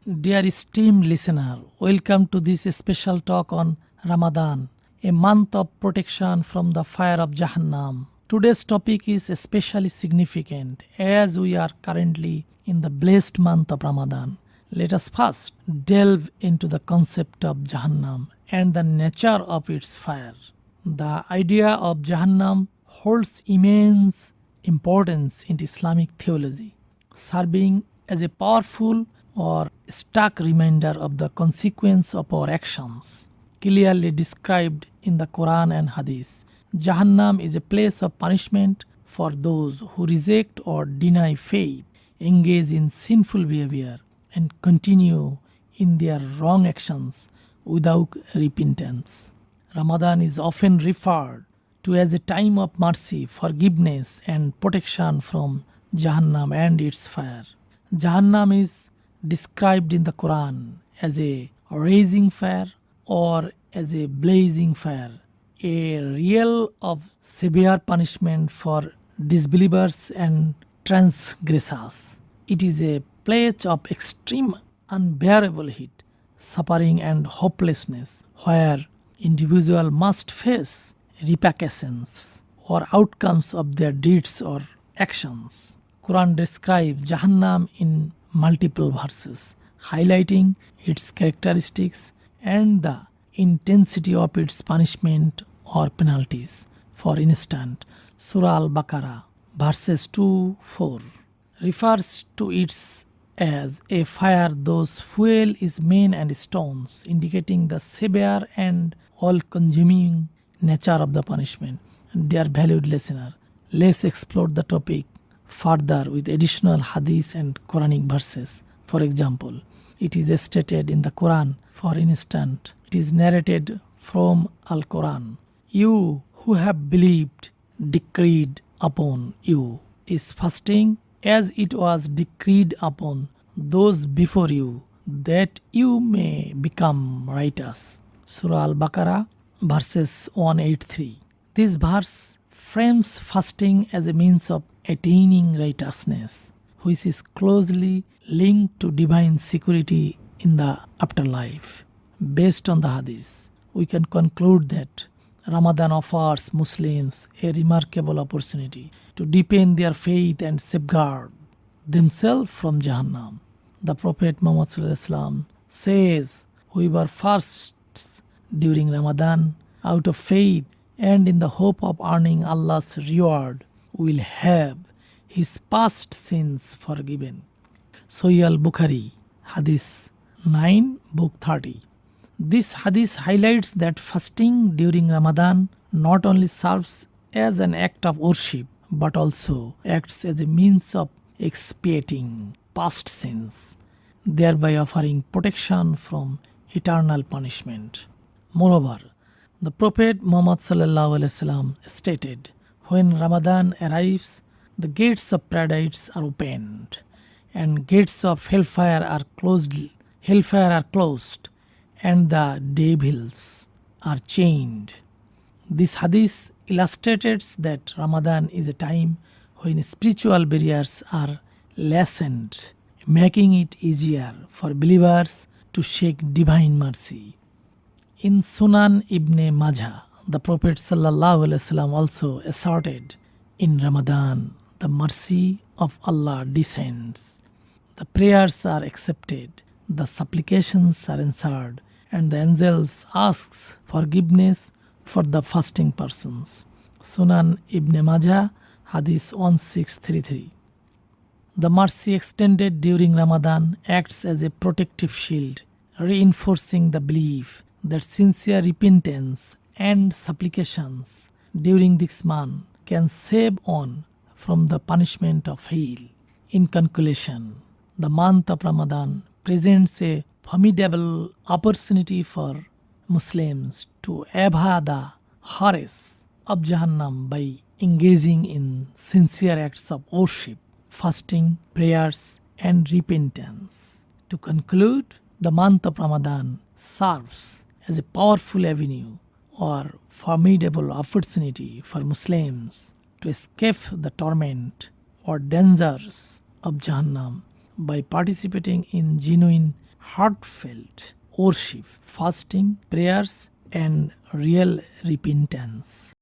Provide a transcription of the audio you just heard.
Dear esteemed listener, welcome to this special talk on Ramadan, a month of protection from the fire of Jahannam. Today's topic is especially significant as we are currently in the blessed month of Ramadan. Let us first delve into the concept of Jahannam and the nature of its fire. The idea of Jahannam holds immense importance in Islamic theology, serving as a powerful or stark reminder of the consequence of our actions, clearly described in the Quran and Hadith. Jahannam is a place of punishment for those who reject or deny faith, engage in sinful behavior, and continue in their wrong actions without repentance. Ramadan is often referred to as a time of mercy, forgiveness, and protection from Jahannam and its fire. Jahannam is described in the Quran as a raging fire or as a blazing fire, a real of severe punishment for disbelievers and transgressors. It is a place of extreme unbearable heat, suffering and hopelessness, where individual must face repercussions or outcomes of their deeds or actions. Quran describes Jahannam in multiple verses, highlighting its characteristics and the intensity of its punishment or penalties. For instance, Surah Al-Baqarah, verses 2-4, refers to it as a fire whose fuel is men and stones, indicating the severe and all-consuming nature of the punishment. Dear valued listener, let's explore the topic further with additional hadith and Quranic verses. For example, it is stated in the Quran, for instance, it is narrated from Al-Quran, "You who have believed, decreed upon you is fasting as it was decreed upon those before you, that you may become righteous." Surah Al-Baqarah, verses 183. This verse frames fasting as a means of attaining righteousness, which is closely linked to divine security in the afterlife. Based on the hadith, we can conclude that Ramadan offers Muslims a remarkable opportunity to deepen their faith and safeguard themselves from Jahannam. The Prophet Muhammad ﷺ says, "Whoever fasts during Ramadan out of faith and in the hope of earning Allah's reward will have his past sins forgiven." Sahih al-Bukhari, Hadith 9, Book 30. This hadith highlights that fasting during Ramadan not only serves as an act of worship but also acts as a means of expiating past sins, thereby offering protection from eternal punishment. Moreover, the Prophet Muhammad ﷺ stated, "When Ramadan arrives, the gates of paradise are opened, and gates of hellfire are closed, and the devils are chained." This hadith illustrates that Ramadan is a time when spiritual barriers are lessened, making it easier for believers to seek divine mercy. In Sunan Ibn Majah, the Prophet ﷺ also asserted, "In Ramadan, the mercy of Allah descends. The prayers are accepted, the supplications are answered, and the angels asks forgiveness for the fasting persons." Sunan Ibn Majah, Hadith 1633. The mercy extended during Ramadan acts as a protective shield, reinforcing the belief that sincere repentance and supplications during this month can save one from the punishment of hell. In conclusion, the month of Ramadan presents a formidable opportunity for Muslims to avoid the horrors of Jahannam by engaging in sincere acts of worship, fasting, prayers, and repentance. To conclude, the month of Ramadan serves as a powerful avenue or formidable opportunity for Muslims to escape the torment or dangers of Jahannam by participating in genuine heartfelt worship, fasting, prayers, and real repentance.